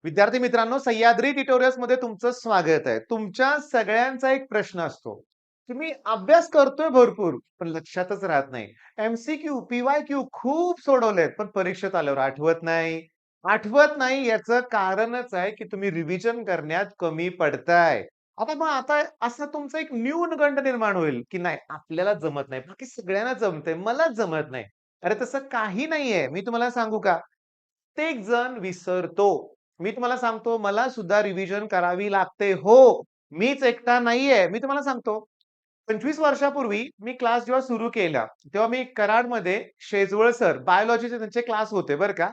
विद्यार्थी मित्रांनो, सह्याद्री ट्युटोरियल्समध्ये तुमचं स्वागत आहे. तुमच्या सगळ्यांचा एक प्रश्न असतो, की मी अभ्यास करतोय भरपूर, पण लक्षातच राहत नाही. एम-सी-क्यू, पी-वाय-क्यू खूप सोडवलेत, पण परीक्षेत आल्यावर आठवत नाही. आठवत नाही याचं कारणच आहे, की तुम्ही रिव्हिजन करण्यात कमी पडताय. आता असं तुमचा एक न्यूनगंड निर्माण होईल, की नाही आपल्याला जमत नाही. बाकी सगळ्यांना जमतंय, मलाच जमत नाही. अरे तसं काही नाहीये. मी तुम्हाला सांगू का? प्रत्येक जण विसरतो. मी तुम्हाला सांगतो मला सुद्धा रिव्हिजन करावी लागते. हो, मीच एकटा नाहीये. मी तुम्हाला सांगतो 25 वर्षापूर्वी मी क्लास जेव्हा सुरू केला, तेव्हा मी कराडमध्ये शेजवळ सर बायोलॉजीचे त्यांचे क्लास होते बरं का.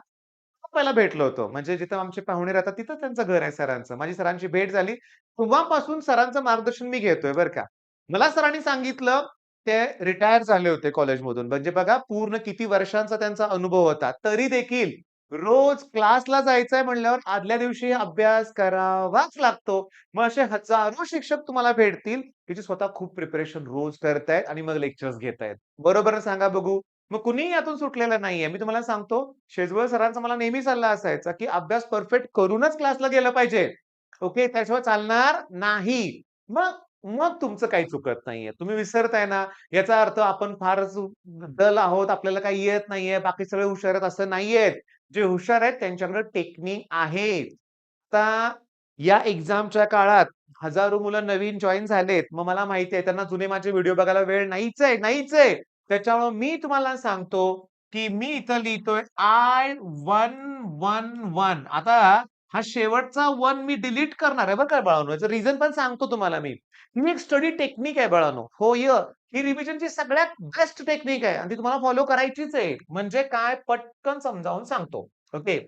पहिला भेटलो होतो. म्हणजे जिथं आमचे पाहुणे राहतात तिथं त्यांचं घर आहे सरांचं. माझी सरांची भेट झाली. तेव्हापासून सरांचं मार्गदर्शन मी घेतोय बरं का. मला सरांनी सांगितलं ते रिटायर झाले होते कॉलेजमधून. म्हणजे बघा पूर्ण किती वर्षांचा त्यांचा अनुभव होता. तरी देखील रोज क्लासला जायचंय म्हणल्यावर आदल्या दिवशी अभ्यास करावाच लागतो. मग असे हजारो शिक्षक तुम्हाला भेटतील, की जे स्वतः खूप प्रिपरेशन रोज करतायत आणि मग लेक्चर्स घेतायत. बरोबर ना सांगा बघू? मग कुणीही यातून सुटलेलं नाहीये. मी तुम्हाला सांगतो, शेजवळ सरांचा मला नेहमी सल्ला असायचा, की अभ्यास परफेक्ट करूनच क्लासला गेलं पाहिजे. ओके, त्याशिवाय चालणार नाही. मग मग तुमचं काही चुकत नाहीये. तुम्ही विसरताय ना, याचा अर्थ आपण फारच डल आहोत, आपल्याला काही येत नाहीये, बाकी सगळे हुशार आहेत असं नाहीयेत. जे हुशार आहेत त्यांच्याकडे टेक्निक आहे. आता या एक्झामच्या काळात हजारो मुलं नवीन जॉइन झालेत. मग मला माहिती आहे त्यांना जुने माझे व्हिडिओ बघायला वेळ नाहीच आहे, नाहीच आहे. त्याच्यामुळे मी तुम्हाला सांगतो, की मी इथं लिहितोय I-1-1-1. आता हा शेवटचा 1 मी डिलीट करणार आहे बरं का बाळांनो. याचं रिझन पण सांगतो तुम्हाला मी. ही एक स्टडी टेक्निक आहे बाळांनो. हो ही रिव्हिजनची सगळ्यात बेस्ट टेक्निक आहे आणि ती तुम्हाला फॉलो करायचीच आहे. म्हणजे काय पटकन समजावून सांगतो. ओके.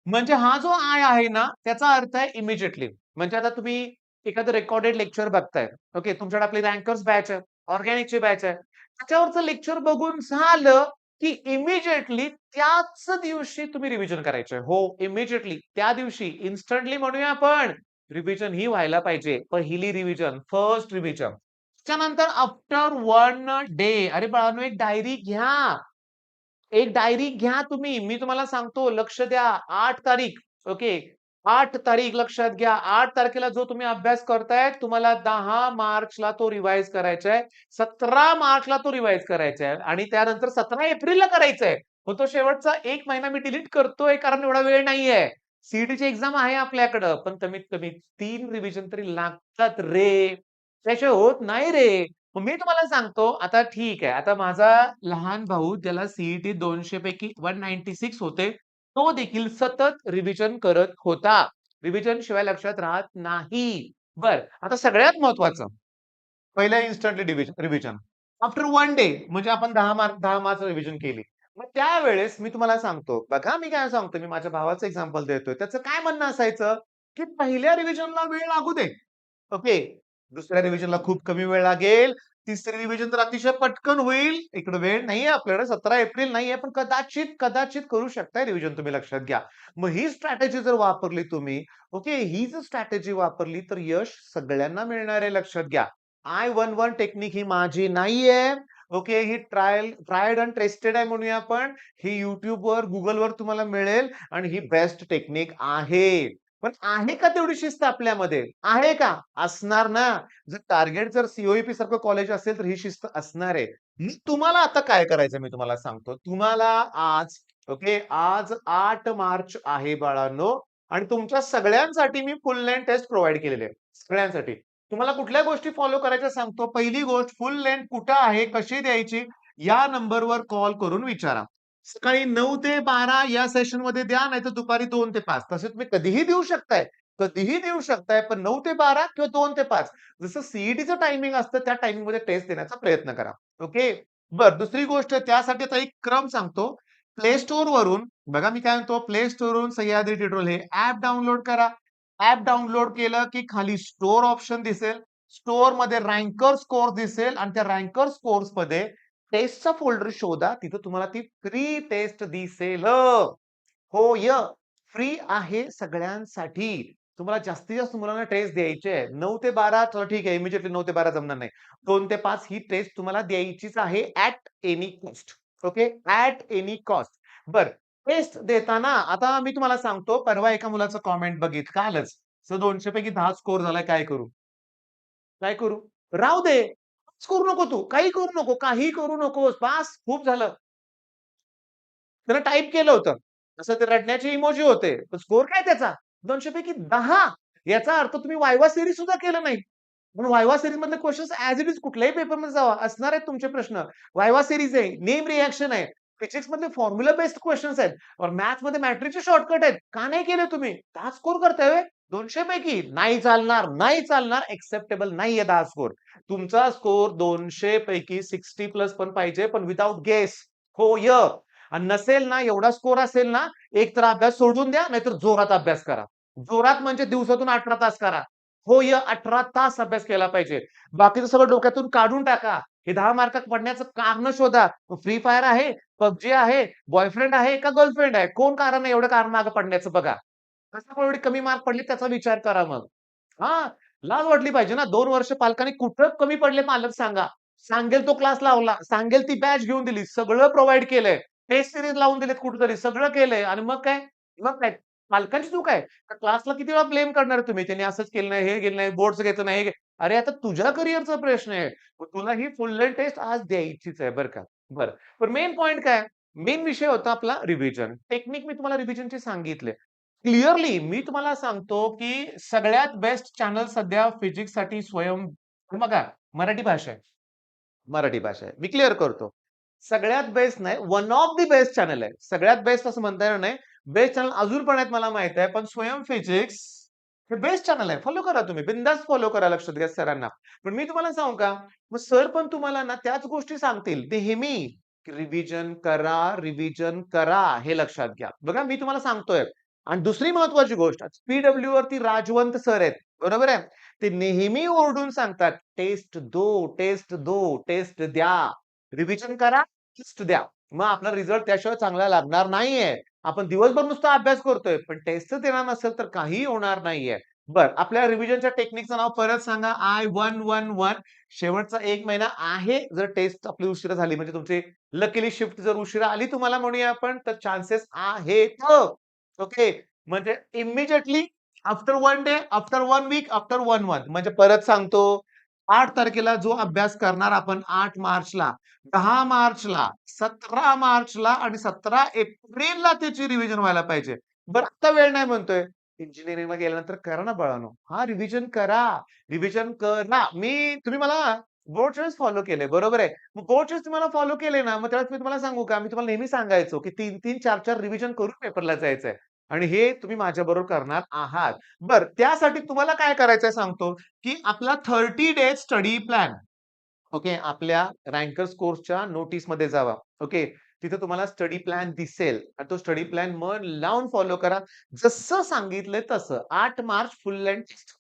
म्हणजे हा जो आय आहे ना, त्याचा अर्थ आहे इमिडिएटली. म्हणजे आता तुम्ही एखादं रेकॉर्डेड लेक्चर बघताय. ओके. तुमच्याकडे आपली रँकर्स बॅच आहे, ऑर्गॅनिकची बॅच आहे. त्याच्यावरचं लेक्चर बघून झालं, की इमिडिएटली त्याच दिवशी तुम्ही रिव्हिजन करायचंय. हो, इमिडिएटली त्या दिवशी इन्स्टंटली म्हणूया आपण. रिव्हिजन ही व्हायला पाहिजे. पहिली रिव्हिजन, फर्स्ट रिव्हिजन. त्याच्यानंतर आफ्टर 1 डे अरे बाळांनो, एक डायरी घ्या. एक डायरी घ्या तुम्ही. मी तुम्हाला सांगतो लक्ष द्या. 8 तारीख ओके. 8 तारीख लक्षात घ्या. 8 तारखेला जो तुम्ही अभ्यास करताय, तुम्हाला 10 मार्चला तो रिवाईज करायचा आहे. 17 मार्चला तो रिवाईज करायचा आहे आणि त्यानंतर 17 एप्रिलला करायचा आहे. मग तो शेवटचा 1 महिना मी डिलीट करतोय कारण एवढा वेळ नाहीये. सी एक्झाम आहे आपल्याकडं, पण कमीत कमी 3 रिव्हिजन तरी लागतात रे. त्याशिवाय होत नाही रे. मग मी तुम्हाला सांगतो, आता ठीक आहे. आता माझा लहान भाऊ ज्याला सी-ई-टी 200 पैकी 196 होते, तो देखील सतत रिव्हिजन करत होता. रिव्हिजन शिवाय लक्षात राहत नाही. बरं, आता सगळ्यात महत्त्वाचं, पहिलं इन्स्टंटली रिव्हिजन. आफ्टर 1 डे म्हणजे आपण 10 मार्च रिव्हिजन केली. मग त्यावेळेस मी तुम्हाला सांगतो, बघा मी काय सांगतो, मी माझ्या भावाचं एक्झाम्पल देतोय. त्याचं काय म्हणणं असायचं, की पहिल्या रिव्हिजनला वेळ लागू दे. ओके. दुसऱ्या रिव्हिजनला खूप कमी वेळ लागेल. तिसरी रिव्हिजन तर अतिशय पटकन होईल. इकडे वेळ नाहीये आपल्याकडे 17 एप्रिल नाहीये, पण कदाचित करू शकताय रिव्हिजन तुम्ही लक्षात घ्या. मग ही स्ट्रॅटेजी जर वापरली तुम्ही, ओके, ही जर स्ट्रॅटेजी वापरली तर यश सगळ्यांना मिळणार आहे लक्षात घ्या. I-1-1 टेक्निक ही माझी नाहीये. Okay, he triad and tested आहे म्हणूया आपण. ही YouTubeवर, Googleवर तुम्हाला मिळेल आणि ही बेस्ट टेक्निक आहे. पण आहे का तेवढी शिस्त आपल्यामध्ये? आहे का? असणार ना. जर टार्गेट जर सी सारखं कॉलेज असेल, तर ही शिस्त असणार आहे. मग तुम्हाला आता काय करायचं मी तुम्हाला सांगतो. तुम्हाला आज ओके, आज 8 मार्च आहे बाळांनो आणि तुमच्या सगळ्यांसाठी मी फुल लेंथ टेस्ट प्रोव्हाईड केलेली आहे. सगळ्यांसाठी. तुम्हाला कुठल्या गोष्टी फॉलो करायच्या सांगतो. पहिली गोष्ट फुल लेंथ कुठं आहे, कशी द्यायची, या नंबरवर कॉल करून विचारा. सकाळी 9 ते 12 या सेशनमध्ये द्या, नाहीतर दुपारी 2 ते 5. तसे तुम्ही कधीही देऊ शकताय. कधीही देऊ शकताय, पण 9 ते 12 किंवा 2 ते 5 जसं सी टायमिंग असतं, त्या टायमिंगमध्ये टेस्ट देण्याचा प्रयत्न करा. ओके. बरं, दुसरी गोष्ट त्यासाठी आता एक क्रम सांगतो. Play Storeवरून बघा मी काय म्हणतो, Play Storeवरून सह्याद्री ट्युटोरियल हे ॲप डाउनलोड करा. ॲप डाउनलोड केलं, की खाली स्टोअर ऑप्शन दिसेल. स्टोअरमध्ये रँकर स्कोर दिसेल आणि त्या रँकर स्कोर्समध्ये टेस्टचा फोल्डर शोधा. तिथं तुम्हाला ती फ्री टेस्ट दिसेल. होय. फ्री आहे सगळ्यांसाठी. तुम्हाला जास्तीत जास्त मुलांना टेस्ट द्यायची आहे. 9 ते 12 चला ठीक आहे. इमिडिएटली 9 ते 12 जमणार नाही. 2 ते 5 ही टेस्ट तुम्हाला द्यायचीच आहे at any cost. Okay. At any cost. बरं. टेस्ट देताना आता मी तुम्हाला सांगतो, परवा एका मुलाचं कॉमेंट कालच. 200 पैकी 10 स्कोर झालाय, काय करू? काय करू? राहू दे. पास करू नको तू. काही करू नको. काहीही करू नकोस. बास खूप झालं. त्यानं टाइप केलं होतं. तसं ते रडण्याचे इमोजी होते. पण स्कोर काय त्याचा? 200 पैकी 10. याचा अर्थ तुम्ही वायवा सीरीज सुद्धा केलं नाही. म्हणून वायवा सीरीजमधले क्वेशन्स ॲज इट इज कुठल्याही पेपरमध्ये जावा, असणार आहेत तुमचे प्रश्न. वायवा सीरीज आहे, नेम रिएक्शन आहे. फिजिक्समधले फॉर्म्युला बेस्ड क्वेशन्स आहेत. और मॅथ्समध्ये मॅट्रिक्सचे शॉर्टकट आहेत. का नाही केले तुम्ही? 10 स्कोर करताय होय? 200 पैकी? नाही चालणार, नाही चालणार. एक्सेप्टेबल नाहीये 10 स्कोर. तुमचा स्कोर 200 पैकी 60 प्लस पण पाहिजे, पण विथआऊट गेस. हो, आणि नसेल ना, एवढा स्कोर असेल ना, एक तर अभ्यास सोडून द्या, नाहीतर जोरात अभ्यास करा. जोरात म्हणजे दिवसातून 18 तास करा. हो, 18 तास अभ्यास केला पाहिजे. बाकीचं सगळं डोक्यातून काढून टाका. हे 10 मार्कात पडण्याचं कारण शोधा. फ्री फायर आहे, PUBG आहे, बॉयफ्रेंड आहे का गर्लफ्रेंड आहे? कोण कारण आहे एवढं कारण मागे पडण्याचं बघा. कशामुळे एवढे कमी मार्क पडले त्याचा विचार करा मग. हां, लाज वाटली पाहिजे ना. 2 वर्ष पालकांनी कुठं कमी पडले मालक सांगा. सांगेल तो क्लास लावला, सांगेल ती बॅच घेऊन दिली, सगळं प्रोव्हाईड केलंय. टेस्ट सीरीज लावून दिलेत कुठेतरी, सगळं केलंय आणि मग काय? मग काय? पालकांची चूक आहे. का क्लासला किती वेळा ब्लेम करणार तुम्ही? त्यांनी असंच केलं नाही, हे केलं नाही, बोर्ड्स घेतलं नाही. अरे आता तुझ्या करिअरचा प्रश्न आहे. मग तुला ही फुल लेंथ टेस्ट आज द्यायचीच आहे बरं का. बरं. पण मेन पॉइंट काय? मेन विषय होता आपला रिव्हिजन. टेक्निक मी तुम्हाला रिव्हिजनची सांगितले. क्लिअरली मी तुम्हाला सांगतो, की सगळ्यात बेस्ट चॅनल सध्या फिजिक्ससाठी बघा मराठी भाषा आहे. मराठी भाषा आहे. मी क्लिअर करतो. सगळ्यात बेस्ट नाही, one of the best channel आहे. सगळ्यात बेस्ट असं म्हणता येणार नाही. बेस्ट चॅनल अजून पण आहेत मला माहिती आहे. पण स्वयं फिजिक्स हे बेस्ट चॅनल आहे. फॉलो करा तुम्ही. बिनधास्त फॉलो करा लक्षात घ्या सरांना. पण मी तुम्हाला सांगू का? मग सर पण तुम्हाला ना त्याच गोष्टी सांगतील नेहमी. रिव्हिजन करा, रिव्हिजन करा. हे लक्षात घ्या. बघा मी तुम्हाला सांगतोय. आणि दुसरी महत्वाची गोष्ट पी-डब्ल्यू वरती राजवंत सर आहेत. बरोबर आहे? ते नेहमी ओरडून सांगतात, "टेस्ट दो, टेस्ट दो, टेस्ट द्या. रिव्हिजन करा, टेस्ट द्या." मग आपला रिझल्ट त्याशिवाय चांगला लागणार नाहीये. आपण दिवसभर नुसता अभ्यास करतोय, पण टेस्टच देणार नसेल तर काहीही होणार नाहीये. बरं, आपल्या रिव्हिजनच्या टेक्निकचं नाव परत सांगा. I-1-1-1. शेवटचा 1 महिना आहे. जर टेस्ट आपली उशिरा झाली म्हणजे तुमची लकीली शिफ्ट जर उशिरा आली तुम्हाला म्हणूया आपण, तर चान्सेस आहेत. ओके. म्हणजे immediately after 1 day, after 1 week, after 1 month म्हणजे परत सांगतो 8 तारखेला जो अभ्यास करणार आपण 8 मार्चला, 10 मार्चला, 17 मार्चला आणि 17 एप्रिलला त्याची रिव्हिजन व्हायला पाहिजे. बरं आता वेळ नाही म्हणतोय. इंजिनिअरिंगला गेल्यानंतर करा ना बाळांनो. हां, रिव्हिजन करा. रिव्हिजन करा. तुम्ही मला बोर्डच्या वेळेस फॉलो केलंय बरोबर आहे. मग बोर्डच्या वेळेस तुम्हाला फॉलो केले ना, मग त्यावेळेस मी तुम्हाला सांगू का? मी तुम्हाला नेहमी सांगायचो, की 3-3, 4-4 रिव्हिजन करून पेपरला जायचंय आणि हे तुम्ही माझ्याबरोबर करणार आहात. बरं, त्यासाठी तुम्हाला काय करायचंय सांगतो, की आपला 30 डेज स्टडी प्लॅन ओके. आपल्या रँकर्स कोर्सच्या नोटीसमध्ये जावा. ओके. तिथे तुम्हाला स्टडी प्लॅन दिसेल आणि तो स्टडी प्लॅन मन लावून फॉलो करा. जसं सांगितलंय तसं. 8 March full length test.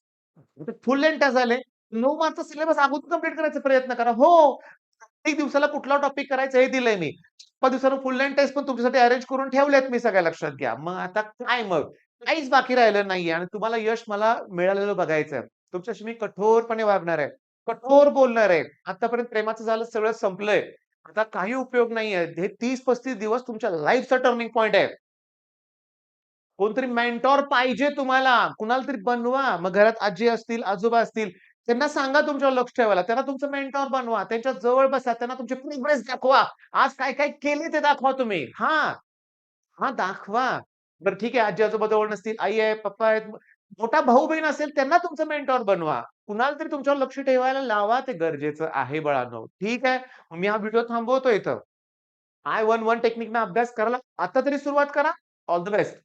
Full length test झाले. 9 मार्चचा सिलेबस अगोदर कंप्लीट करायचा प्रयत्न करा. हो. प्रत्येक दिवसाला कुठला टॉपिक करायचा हे दिलंय मी. 5 दिवसानं फुल लेंथ टेस्ट पण तुमच्यासाठी अरेंज करून ठेवल्यात मी सगळ्या लक्षात घ्या. मग आता काय मग? काहीच बाकी राहिलं नाहीये आणि तुम्हाला यश मला मिळालेलं बघायचंय. तुमच्याशी मी कठोरपणे वागणार आहे. कठोर बोलणार आहे. आतापर्यंत प्रेमाचं झालं सगळं संपलंय. आता काही उपयोग नाहीये. हे 30-35 दिवस तुमच्या लाईफचा टर्निंग पॉइंट आहे. कोणतरी मेंटॉर पाहिजे तुम्हाला. कुणाला तरी बनवा. मग घरात आजी असतील, आजोबा असतील. त्यांना सांगा तुमच्यावर लक्ष ठेवायला. त्यांना तुमचं मेंटॉर बनवा. त्यांच्या जवळ बसा. त्यांना तुमची प्रोग्रेस दाखवा. आज काय-काय केले ते दाखवा तुम्ही. हां. हां, दाखवा. बरं ठीक आहे, आजी-आजोबा जवळ नसतील, आई आहे, पप्पा आहेत. मोठा भाऊ-बहीण असेल त्यांना तुमचं मेंटॉर बनवा. कुणाला तरी तुमच्यावर लक्ष ठेवायला लावा, ते गरजेचं आहे बाळांनो. ठीक आहे. मग मी हा व्हिडिओ थांबवतो इथं. I-1-1 टेक्निकनं अभ्यास करायला आता तरी सुरुवात करा. All the best.